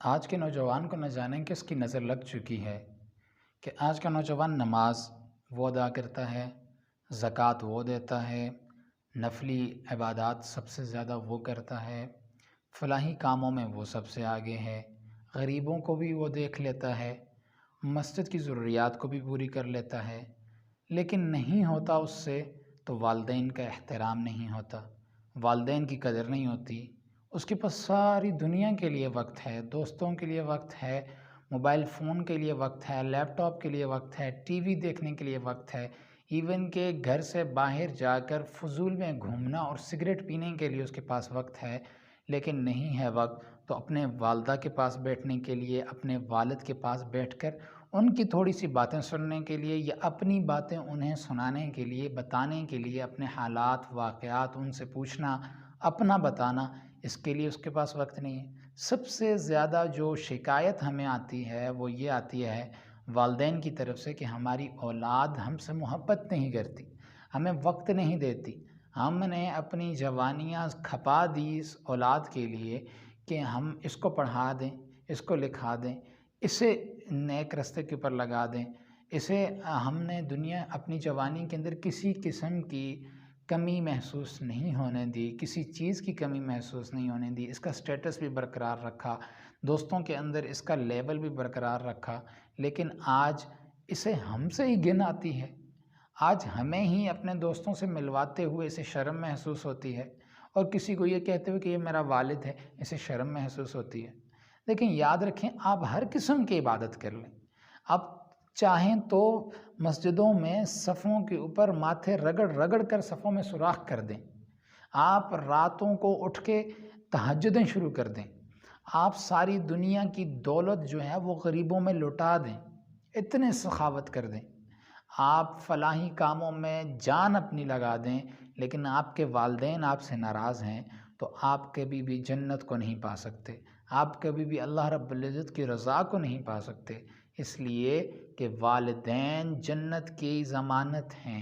آج کے نوجوان کو نہ جانے کس کی نظر لگ چکی ہے کہ آج کا نوجوان نماز وہ ادا کرتا ہے، زکوٰۃ وہ دیتا ہے، نفلی عبادات سب سے زیادہ وہ کرتا ہے، فلاحی کاموں میں وہ سب سے آگے ہے، غریبوں کو بھی وہ دیکھ لیتا ہے، مسجد کی ضروریات کو بھی پوری کر لیتا ہے، لیکن نہیں ہوتا اس سے تو والدین کا احترام نہیں ہوتا، والدین کی قدر نہیں ہوتی۔ اس کے پاس ساری دنیا کے لیے وقت ہے، دوستوں کے لیے وقت ہے، موبائل فون کے لیے وقت ہے، لیپ ٹاپ کے لیے وقت ہے، ٹی وی دیکھنے کے لیے وقت ہے، ایون کہ گھر سے باہر جا کر فضول میں گھومنا اور سگریٹ پینے کے لیے اس کے پاس وقت ہے، لیکن نہیں ہے وقت تو اپنے والدہ کے پاس بیٹھنے کے لیے، اپنے والد کے پاس بیٹھ کر ان کی تھوڑی سی باتیں سننے کے لیے یا اپنی باتیں انہیں سنانے کے لیے، بتانے کے لیے، اپنے حالات واقعات ان سے پوچھنا، اپنا بتانا، اس کے لیے اس کے پاس وقت نہیں ہے۔ سب سے زیادہ جو شکایت ہمیں آتی ہے وہ یہ آتی ہے والدین کی طرف سے کہ ہماری اولاد ہم سے محبت نہیں کرتی، ہمیں وقت نہیں دیتی۔ ہم نے اپنی جوانیاں کھپا دی اس اولاد کے لیے کہ ہم اس کو پڑھا دیں، اس کو لکھا دیں، اسے نیک راستے کے اوپر لگا دیں، اسے ہم نے دنیا اپنی جوانی کے اندر کسی قسم کی کمی محسوس نہیں ہونے دی، کسی چیز کی کمی محسوس نہیں ہونے دی، اس کا سٹیٹس بھی برقرار رکھا، دوستوں کے اندر اس کا لیبل بھی برقرار رکھا، لیکن آج اسے ہم سے ہی گن آتی ہے۔ آج ہمیں ہی اپنے دوستوں سے ملواتے ہوئے اسے شرم محسوس ہوتی ہے، اور کسی کو یہ کہتے ہوئے کہ یہ میرا والد ہے اسے شرم محسوس ہوتی ہے۔ لیکن یاد رکھیں، آپ ہر قسم کی عبادت کر لیں، آپ چاہیں تو مسجدوں میں صفوں کے اوپر ماتھے رگڑ رگڑ کر صفوں میں سوراخ کر دیں، آپ راتوں کو اٹھ کے تہجدیں شروع کر دیں، آپ ساری دنیا کی دولت جو ہے وہ غریبوں میں لٹا دیں، اتنے سخاوت کر دیں، آپ فلاحی کاموں میں جان اپنی لگا دیں، لیکن آپ کے والدین آپ سے ناراض ہیں تو آپ کبھی بھی جنت کو نہیں پا سکتے، آپ کبھی بھی اللہ رب العزت کی رضا کو نہیں پا سکتے، اس لیے کہ والدین جنت کی ضمانت ہیں،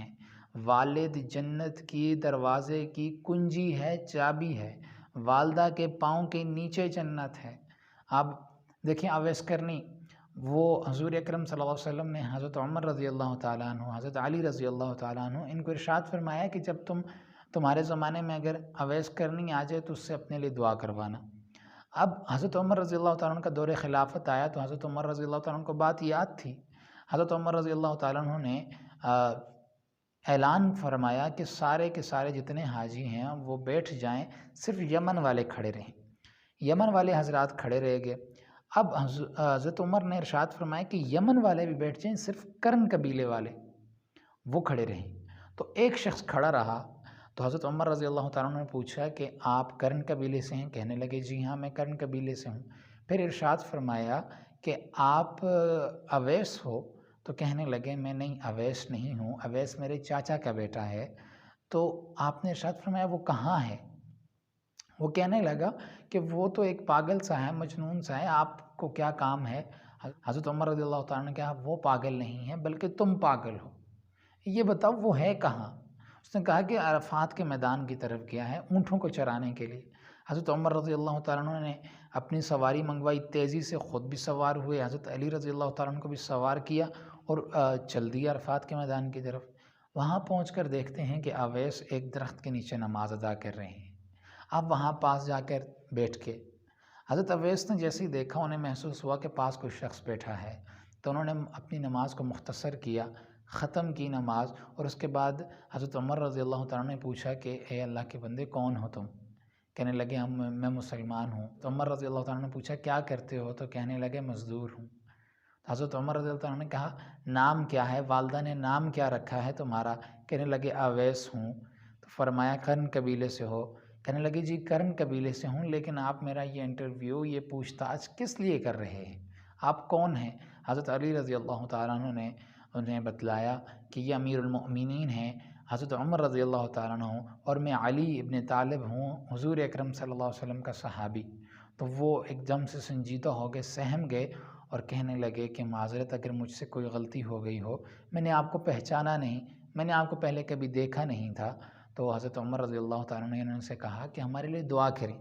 والد جنت کی دروازے کی کنجی ہے، چابی ہے، والدہ کے پاؤں کے نیچے جنت ہے۔ اب دیکھیں اویس کرنی، وہ حضور اکرم صلی اللہ علیہ وسلم نے حضرت عمر رضی اللہ تعالیٰ عنہ، حضرت علی رضی اللہ تعالیٰ عنہ ان کو ارشاد فرمایا کہ جب تمہارے زمانے میں اگر اویس کرنی آ جائے تو اس سے اپنے لیے دعا کروانا۔ اب حضرت عمر رضی اللہ تعالیٰ عنہ کا دور خلافت آیا تو حضرت عمر رضی اللہ تعالیٰ عنہ کو بات یاد تھی۔ حضرت عمر رضی اللہ تعالیٰ عنہ نے اعلان فرمایا کہ سارے کے سارے جتنے حاجی ہیں وہ بیٹھ جائیں، صرف یمن والے کھڑے رہیں۔ یمن والے حضرات کھڑے رہ گئے۔ اب حضرت عمر نے ارشاد فرمایا کہ یمن والے بھی بیٹھ جائیں، صرف کرن قبیلے والے وہ کھڑے رہیں۔ تو ایک شخص کھڑا رہا تو حضرت عمر رضی اللہ تعالیٰ عنہ نے پوچھا کہ آپ کرن قبیلے سے ہیں؟ کہنے لگے جی ہاں میں کرن قبیلے سے ہوں۔ پھر ارشاد فرمایا کہ آپ اویس ہو؟ تو کہنے لگے میں نہیں، اویس نہیں ہوں، اویس میرے چاچا کا بیٹا ہے۔ تو آپ نے ارشاد فرمایا وہ کہاں ہے؟ وہ کہنے لگا کہ وہ تو ایک پاگل سا ہے، مجنون سا ہے، آپ کو کیا کام ہے؟ حضرت عمر رضی اللہ تعالیٰ نے کہا وہ پاگل نہیں ہے بلکہ تم پاگل ہو، یہ بتاؤ وہ ہے کہاں؟ اس نے کہا کہ عرفات کے میدان کی طرف گیا ہے اونٹوں کو چرانے کے لیے۔ حضرت عمر رضی اللہ تعالیٰ عنہ نے اپنی سواری منگوائی، تیزی سے خود بھی سوار ہوئے، حضرت علی رضی اللہ تعالیٰ عنہ کو بھی سوار کیا اور چل دیا عرفات کے میدان کی طرف۔ وہاں پہنچ کر دیکھتے ہیں کہ اویس ایک درخت کے نیچے نماز ادا کر رہے ہیں۔ اب وہاں پاس جا کر بیٹھ کے حضرت اویس نے جیسے ہی دیکھا انہیں محسوس ہوا کہ پاس کوئی شخص بیٹھا ہے، تو انہوں نے اپنی نماز کو مختصر کیا، ختم کی نماز، اور اس کے بعد حضرت عمر رضی اللہ تعالیٰ نے پوچھا کہ اے اللہ کے بندے کون ہو تم؟ کہنے لگے میں مسلمان ہوں۔ تو عمر رضی اللہ تعالیٰ نے پوچھا کیا کرتے ہو؟ تو کہنے لگے مزدور ہوں۔ تو حضرت عمر رضی اللہ تعالیٰ نے کہا نام کیا ہے؟ والدہ نے نام کیا رکھا ہے تمہارا؟ کہنے لگے اویس ہوں۔ تو فرمایا کرن قبیلے سے ہو؟ کہنے لگے جی کرن قبیلے سے ہوں، لیکن آپ میرا یہ انٹرویو، یہ پوچھ تاچھ کس لیے کر رہے ہیں؟ آپ کون ہیں؟ حضرت علی رضی اللہ تعالیٰ عنہ نے انہیں بتلایا کہ یہ امیر المؤمنین ہیں حضرت عمر رضی اللہ تعالیٰ عنہ، اور میں علی ابن طالب ہوں، حضور اکرم صلی اللہ علیہ وسلم کا صحابی۔ تو وہ ایک دم سے سنجیدہ ہو گئے، سہم گئے اور کہنے لگے کہ معذرت اگر مجھ سے کوئی غلطی ہو گئی ہو، میں نے آپ کو پہچانا نہیں، میں نے آپ کو پہلے کبھی دیکھا نہیں تھا۔ تو حضرت عمر رضی اللہ تعالیٰ عنہ نے ان سے کہا کہ ہمارے لیے دعا کریں۔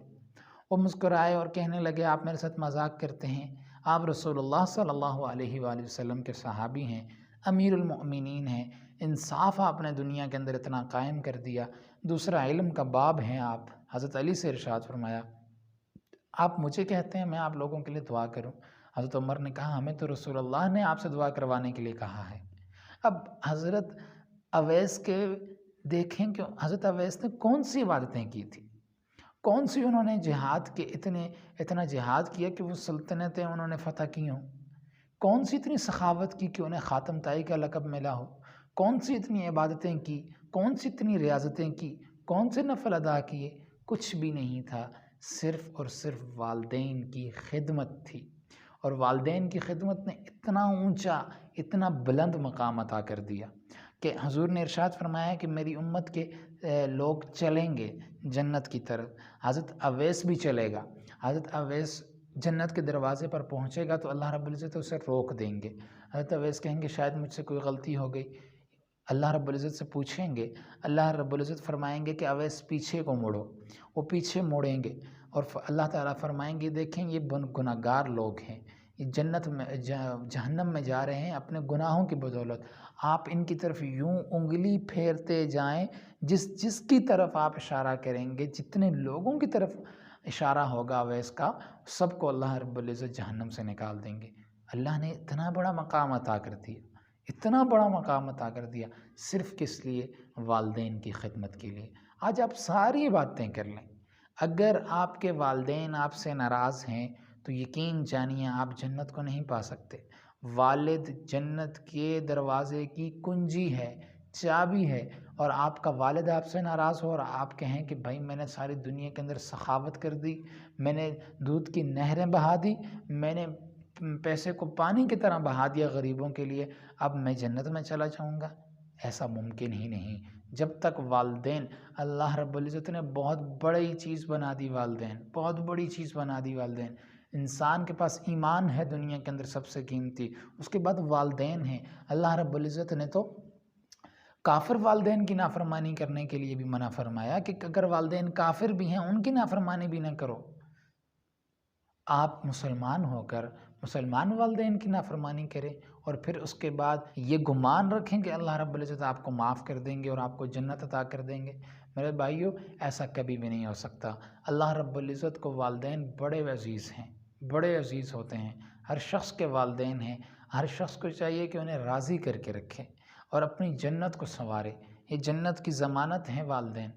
وہ مسکرائے اور کہنے لگے آپ میرے ساتھ مذاق کرتے ہیں، آپ رسول اللہ صلی اللہ علیہ وآلہ وسلم کے صحابی ہیں، امیر المؤمنین ہیں، انصاف آپ نے دنیا کے اندر اتنا قائم کر دیا، دوسرا علم کا باب ہیں آپ۔ حضرت علی سے ارشاد فرمایا آپ مجھے کہتے ہیں میں آپ لوگوں کے لیے دعا کروں؟ حضرت عمر نے کہا ہمیں تو رسول اللہ نے آپ سے دعا کروانے کے لیے کہا ہے۔ اب حضرت اویس کے دیکھیں کہ حضرت اویس نے کون سی عبادتیں کی تھی، کون سی انہوں نے جہاد کے اتنا جہاد کیا کہ وہ سلطنتیں انہوں نے فتح کی ہوں، کون سی اتنی سخاوت کی کہ انہیں خاتم تائی کا لقب ملا ہو، کون سی اتنی عبادتیں کی، کون سی اتنی ریاضتیں کی، کون سے نفل ادا کیے؟ کچھ بھی نہیں تھا، صرف اور صرف والدین کی خدمت تھی، اور والدین کی خدمت نے اتنا اونچا اتنا بلند مقام عطا کر دیا کہ حضور نے ارشاد فرمایا کہ میری امت کے لوگ چلیں گے جنت کی طرف، حضرت اویس بھی چلے گا، حضرت اویس جنت کے دروازے پر پہنچے گا تو اللہ رب العزت اسے روک دیں گے، حضرت اویس کہیں گے شاید مجھ سے کوئی غلطی ہو گئی، اللہ رب العزت سے پوچھیں گے، اللہ رب العزت فرمائیں گے کہ اویس پیچھے کو مڑو، وہ پیچھے موڑیں گے، اور اللہ تعالیٰ فرمائیں گے دیکھیں یہ گناہگار لوگ ہیں، یہ جنت میں جہنم میں جا رہے ہیں اپنے گناہوں کی بدولت، آپ ان کی طرف یوں انگلی پھیرتے جائیں، جس کی طرف آپ اشارہ کریں گے، جتنے لوگوں کی طرف اشارہ ہوگا اویس کا، سب کو اللہ رب العزت جہنم سے نکال دیں گے۔ اللہ نے اتنا بڑا مقام عطا کر دیا، اتنا بڑا مقام عطا کر دیا، صرف کس لیے؟ والدین کی خدمت کے لیے۔ آج آپ ساری باتیں کر لیں، اگر آپ کے والدین آپ سے ناراض ہیں تو یقین جانیے آپ جنت کو نہیں پا سکتے۔ والد جنت کے دروازے کی کنجی ہے، چابی ہے، اور آپ کا والد آپ سے ناراض ہو اور آپ کہیں کہ بھائی میں نے ساری دنیا کے اندر سخاوت کر دی، میں نے دودھ کی نہریں بہا دی، میں نے پیسے کو پانی کی طرح بہا دیا غریبوں کے لیے، اب میں جنت میں چلا جاؤں گا؟ ایسا ممکن ہی نہیں۔ جب تک والدین، اللہ رب العزت نے بہت بڑی چیز بنا دی والدین، بہت بڑی چیز بنا دی والدین۔ انسان کے پاس ایمان ہے دنیا کے اندر سب سے قیمتی، اس کے بعد والدین ہیں۔ اللہ رب العزت نے تو کافر والدین کی نافرمانی کرنے کے لیے بھی منع فرمایا کہ اگر والدین کافر بھی ہیں ان کی نافرمانی بھی نہ کرو۔ آپ مسلمان ہو کر مسلمان والدین کی نافرمانی کریں اور پھر اس کے بعد یہ گمان رکھیں کہ اللہ رب العزت آپ کو معاف کر دیں گے اور آپ کو جنت عطا کر دیں گے، میرے بھائیو ایسا کبھی بھی نہیں ہو سکتا۔ اللہ رب العزت کو والدین بڑے عزیز ہیں، بڑے عزیز ہوتے ہیں، ہر شخص کے والدین ہیں، ہر شخص کو چاہیے کہ انہیں راضی کر کے رکھے اور اپنی جنت کو سنوارے، یہ جنت کی ضمانت ہیں والدین۔